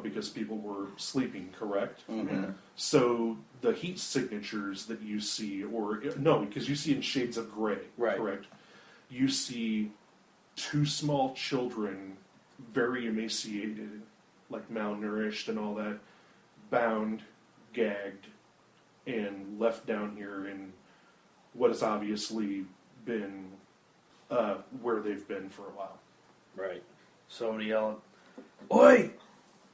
because people were sleeping, correct? Mm-hmm. So the heat signatures that you see, no, because you see in shades of gray, Right. correct? You see two small children, very emaciated, like malnourished and all that, bound, gagged, and left down here in what has obviously been where they've been for a while. Right. Somebody yelling, "Oi!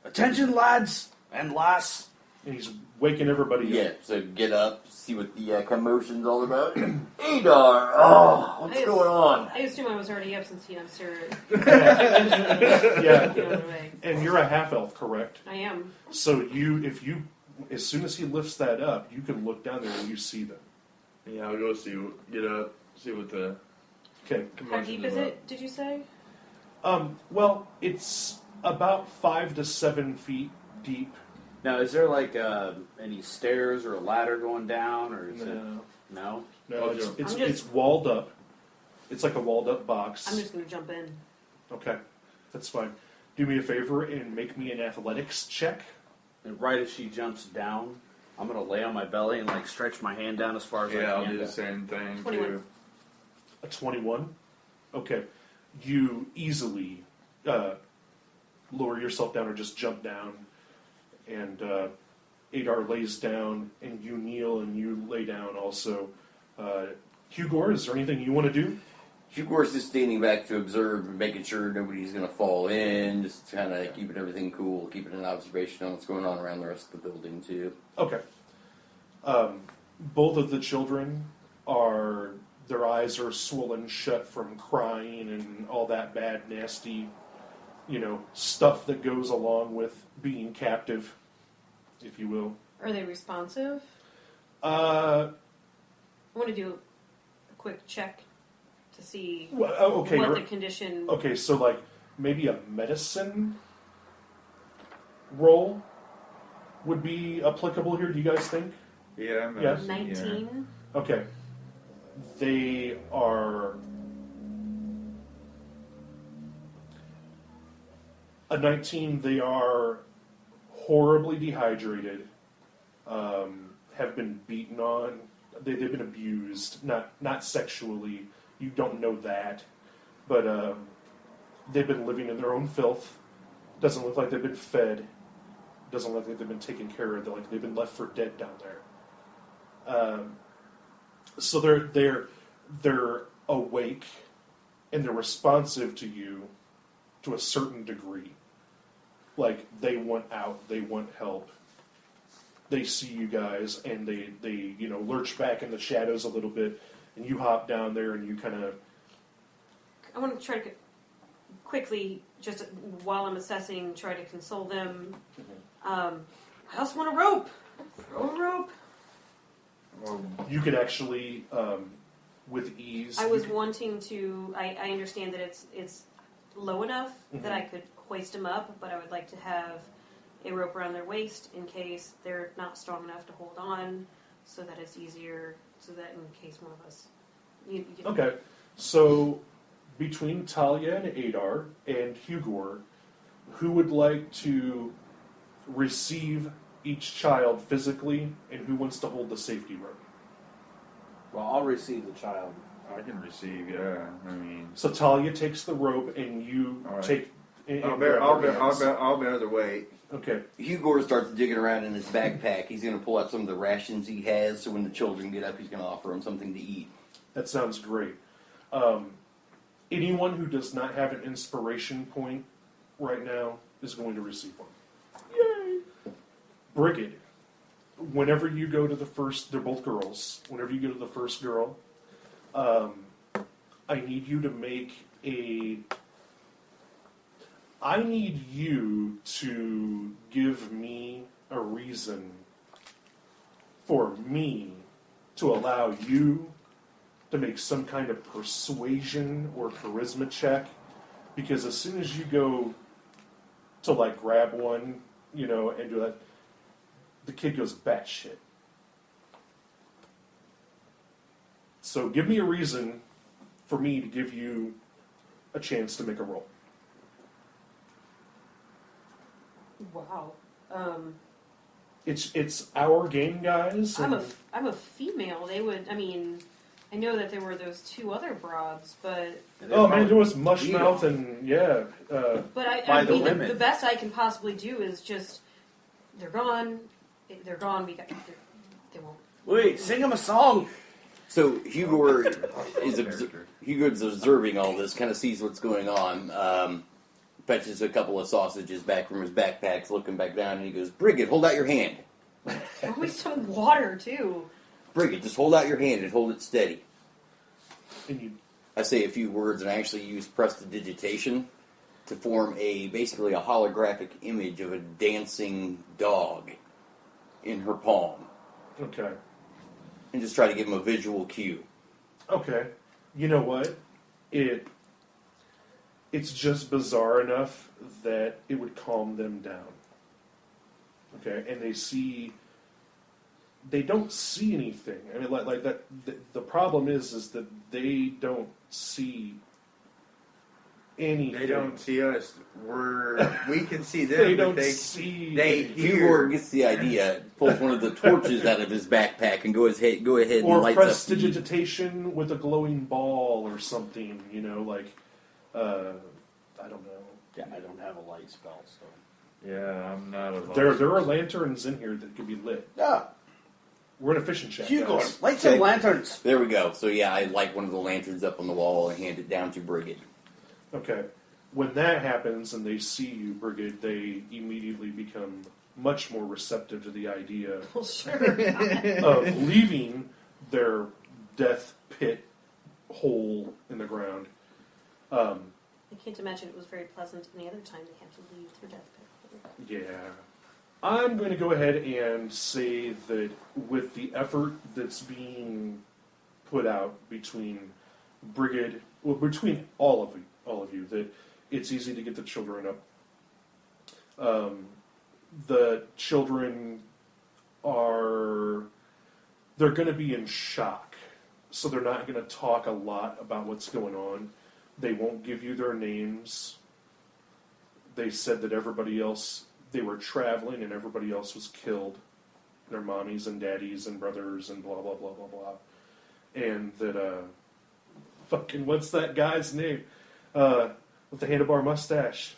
Attention, lads and lass!" And he's waking everybody Yeah, up. so get up, see what the commotion's all about. Adar! Oh, what's going on? I assume I was already up since he answered. Yeah. The other way. And you're a half-elf, correct? I am. So as soon as he lifts that up, you can look down there and you see them. Yeah, I'll go get up, see what the Okay. How commotion's deep is about. it, did you say? Well, it's about 5 to 7 feet deep. Now, is there like any stairs or a ladder going down, or is it no? No, it's just- walled up. It's like a walled up box. I'm just going to jump in. Okay, that's fine. Do me a favor and make me an athletics check. And right as she jumps down, I'm gonna lay on my belly and like stretch my hand down as far as I Yeah, can. I'll do the same thing 21. too. A 21? Okay. You easily lower yourself down or just jump down. And Adar lays down, and you kneel and you lay down also. Hugor, is there anything you want to do? Hugor's just standing back to observe and making sure nobody's going to fall in, just kind of keeping everything cool, keeping an observation on what's going on around the rest of the building, too. Okay. Both of the children their eyes are swollen shut from crying and all that bad, nasty, stuff that goes along with being captive, if you will. Are they responsive? Uh, I want to do a quick check to see okay. what the condition... Okay, so like maybe a medicine roll would be applicable here, do you guys think? Yeah, I'm Yes. 19? Okay. They are a 19. They are horribly dehydrated, have been beaten on. They've been abused, not sexually. You don't know that, but they've been living in their own filth. Doesn't look like they've been fed. Doesn't look like they've been taken care of. Like they've been left for dead down there. So they're awake and they're responsive to you to a certain degree. Like they want out, they want help. They see you guys and they lurch back in the shadows a little bit, and you hop down there and you kind of. I want to try to quickly, just while I'm assessing, try to console them. I also want a rope. Throw a rope. You could actually, with ease. I was wanting to. I understand that it's low enough that I could hoist them up, but I would like to have a rope around their waist in case they're not strong enough to hold on, so that it's easier. So that in case one of us. Okay, so between Talia and Adar and Hugor, who would like to receive each child physically, and who wants to hold the safety rope? Well, I'll receive the child. I can receive, yeah. I mean, So Talia takes the rope, and you All right. take. And I'll grab their hands. bear the weight. Okay. Hugor starts digging around in his backpack. He's going to pull out some of the rations he has, so when the children get up, he's going to offer them something to eat. That sounds great. Anyone who does not have an inspiration point right now is going to receive one. Yay! Brigid, whenever you go to the first, they're both girls. Whenever you go to the first girl, I need you to make I need you to give me a reason for me to allow you to make some kind of persuasion or charisma check, because as soon as you go to like grab one, and do that, the kid goes batshit. So give me a reason for me to give you a chance to make a roll. Wow. It's our game, guys. I'm and- a female. They would. I mean, I know that there were those two other broads, but Oh man, there was Mushmouth and yeah. but I By the mean, women. the best I can possibly do is just they're gone. They're gone. They won't. Wait, sing him a song. So Hugo Hugo's observing all this, kind of sees what's going on. Fetches a couple of sausages back from his backpacks, looking back down, and he goes, "Brigid, hold out your hand. Throw me some water too. Brigid, just hold out your hand and hold it steady." And you, I say a few words, and I actually use prestidigitation to form basically a holographic image of a dancing dog in her palm, okay. and just try to give him a visual cue. Okay. You know what? It's just bizarre enough that it would calm them down. Okay, and they don't see anything. I mean, like that. The problem is that they don't see anything. They don't see us. We can see them. They but don't they see. They Hugo hear. gets the idea, pulls one of the torches out of his backpack, and go ahead and Or lights up prestidigitation with a glowing ball or something. You know, like I don't know. Yeah, I don't have a light spell, so. Yeah, I'm not a. There are lanterns in here that could be lit. Yeah, We're in a fishing shack. Hugo, guys. light some Okay. lanterns. There we go. So yeah, I light one of the lanterns up on the wall and hand it down to Brigid. Okay. When that happens and they see you, Brigid, they immediately become much more receptive to the idea Well, sure. of leaving their death pit hole in the ground. I can't imagine it was very pleasant any other time they had to leave their death pit. Yeah. I'm going to go ahead and say that with the effort that's being put out between Brigid, well, between all of you, that it's easy to get the children up. The children they're going to be in shock, so they're not going to talk a lot about what's going on. They won't give you their names. They said that everybody else, they were traveling and everybody else was killed. Their mommies and daddies and brothers and blah, blah, blah, blah, blah. And that, fucking, what's that guy's name? With the handlebar mustache.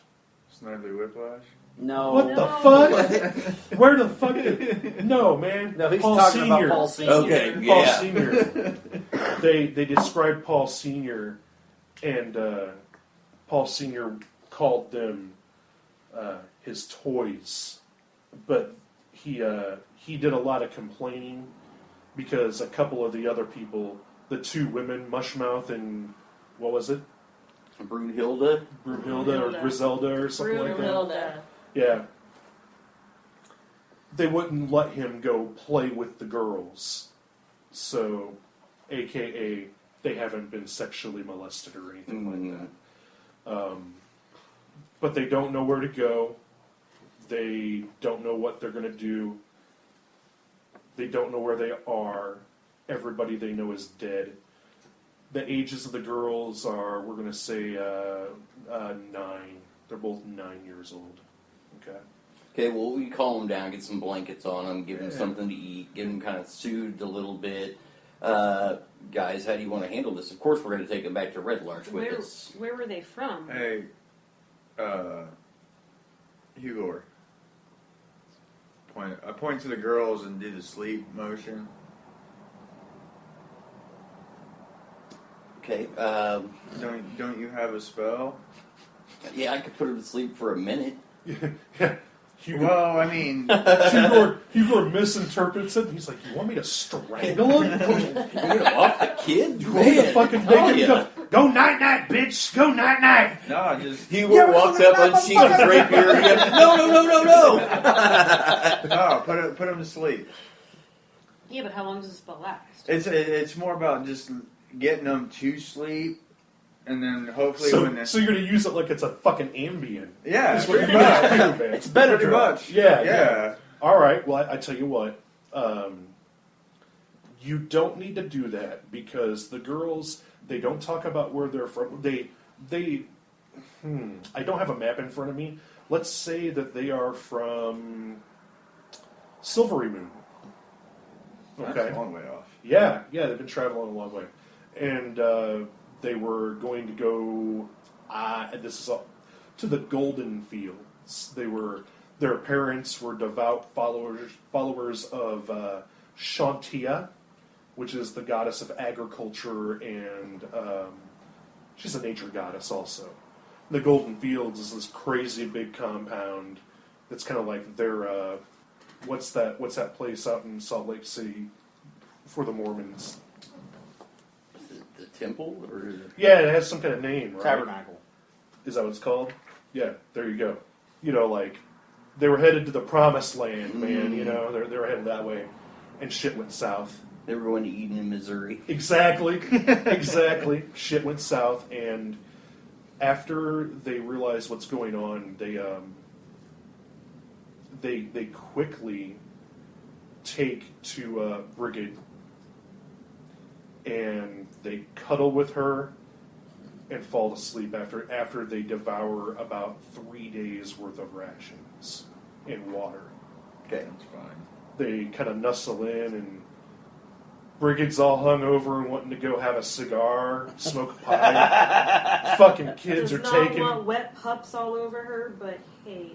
Snidely Whiplash. No. What the fuck? Where the fuck no, man. No, he's Paul talking Senior. about Paul Senior. Okay, Paul yeah. Senior. They described Paul Senior, and Paul Senior called them his toys, but he did a lot of complaining because a couple of the other people, the two women, Mushmouth and what was it, Brunhilde? Brunhilde or Griselda or something like that. Brunhilde. Yeah. They wouldn't let him go play with the girls. So, AKA, they haven't been sexually molested or anything like that. But they don't know where to go. They don't know what they're going to do. They don't know where they are. Everybody they know is dead. The ages of the girls are, we're going to say, 9. They're both 9 years old. Okay. Okay, well, we calm them down, get some blankets on them, give them something to eat, get them kind of soothed a little bit. Guys, how do you want to handle this? Of course, we're going to take them back to Red Larch with us. Where were they from? Hey, Hugo. I point to the girls and do the sleep motion. Okay, Don't you have a spell? yeah, I could put them to sleep for a minute. Yeah. Hugo, Well, I mean, Hugo misinterprets it. He's like, "You want me to strangle him? Get them off the kid? You want me to fucking make him yeah. go night night, bitch? Go night night." no, just Hugo walks up, unsheathes his rapier, and goes, no! no. Put him to sleep. Yeah, but how long does the spell last? It's more about just getting them to sleep, and then hopefully when So you're gonna use it like it's a fucking Ambien. yeah, That's what pretty you're much. gonna do, man. It's better Pretty drugs. much. Yeah. All right. Well, I tell you what. You don't need to do that because the girls, they don't talk about where they're from. I don't have a map in front of me, let's say that they are from Silvery Moon. Okay. That's a long way off. Yeah, they've been traveling a long way. And they were going to go, to the Golden Fields. Their parents were devout followers of Shantia, which is the goddess of agriculture, and she's a nature goddess also. The Golden Fields is this crazy big compound that's kind of like their, what's that place out in Salt Lake City for the Mormons? The temple? Or Yeah, it has some kind of name, right? Tabernacle. Is that what it's called? Yeah, there you go. Like, they were headed to the promised land, man, they were headed that way, and shit went south. they were going to Eden in Missouri. Exactly. Shit went south, and after they realized what's going on, they quickly take to Brigid, and they cuddle with her and fall asleep after they devour about 3 days worth of rations and water. Okay. That's fine. They kind of nuzzle in, and Brigid's all hungover and wanting to go have a cigar, smoke a pipe. Fucking kids Does are not taking. want wet pups all over her, but hey.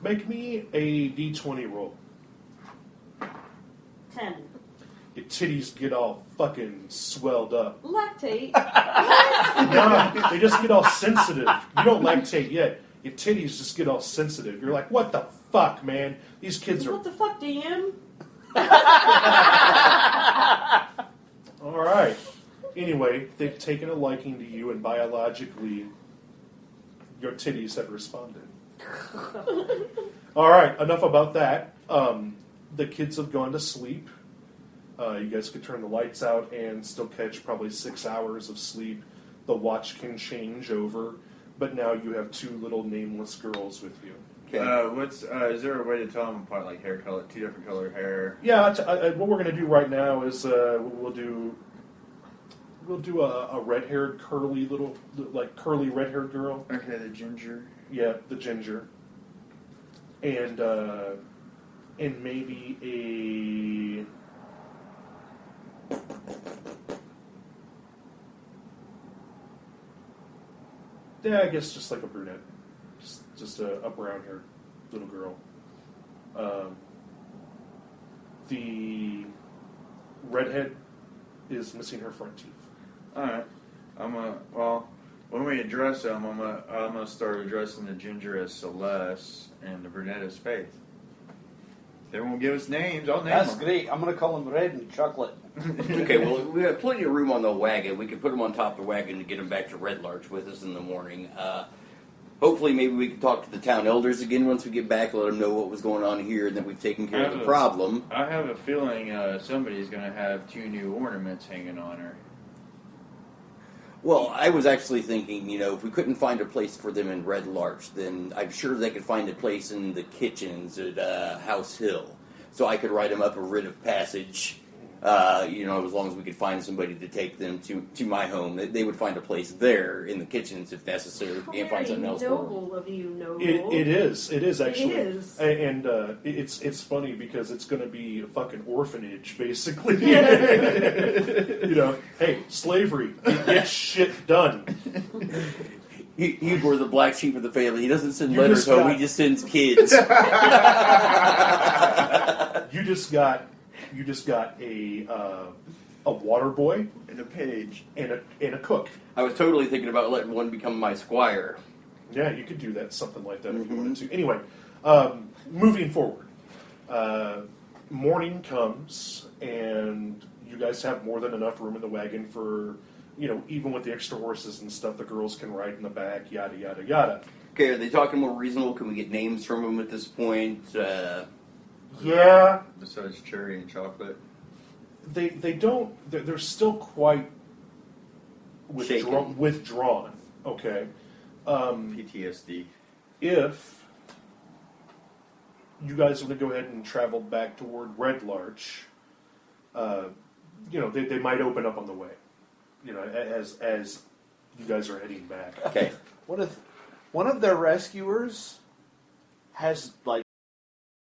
Make me a D20 roll. 10. Your titties get all fucking swelled up. Lactate. No, they just get all sensitive. You don't lactate yet. Your titties just get all sensitive. You're like, what the fuck, man? These kids are... What the fuck, DM? All right. Anyway, they've taken a liking to you, and biologically, your titties have responded. All right, enough about that. The kids have gone to sleep. You guys could turn the lights out and still catch probably 6 hours of sleep. The watch can change over, but now you have two little nameless girls with you. Okay. Is there a way to tell them apart, like hair color, two different color hair? Yeah, what we're going to do right now is we'll do a red-haired, curly red-haired girl. Okay, the ginger. Yeah, the ginger, and maybe a. Yeah, I guess just like a brunette, just a brown-haired little girl. The redhead is missing her front teeth. All right. When we address them, I'm gonna start addressing the ginger as Celeste and the brunette as Faith. They won't give us names. I'll name That's them. great. I'm going to call them Red and Chocolate. Okay, well, we have plenty of room on the wagon. We could put them on top of the wagon to get them back to Red Larch with us in the morning. Hopefully, maybe we can talk to the town elders again once we get back, let them know what was going on here and that we've taken care of the problem. I have a feeling somebody's going to have 2 new ornaments hanging on her. Well, I was actually thinking, if we couldn't find a place for them in Red Larch, then I'm sure they could find a place in the kitchens at House Hill. So I could write them up a writ of passage, as long as we could find somebody to take them to my home. They would find a place there in the kitchens if necessary. We can't find something else for them. Noble of you, Noble. It is actually. It is. And it's funny because it's going to be a fucking orphanage, basically. Hey, slavery, get shit done. Hugo, the black sheep of the family. He doesn't send You letters just home, got- he just sends kids. You just got a water boy In a page. and a cook. I was totally thinking about letting one become my squire. Yeah, you could do that, something like that if you wanted to. Anyway, moving forward. Morning comes, and you guys have more than enough room in the wagon for, even with the extra horses and stuff, the girls can ride in the back, yada, yada, yada. Okay, are they talking more reasonable? Can we get names from them at this point? Yeah, Besides cherry and chocolate. they don't, they're still quite Shaken. withdrawn, okay? PTSD. If you guys want to go ahead and travel back toward Red Larch, they might open up on the way, as you guys are heading back. Okay. What if one of their rescuers has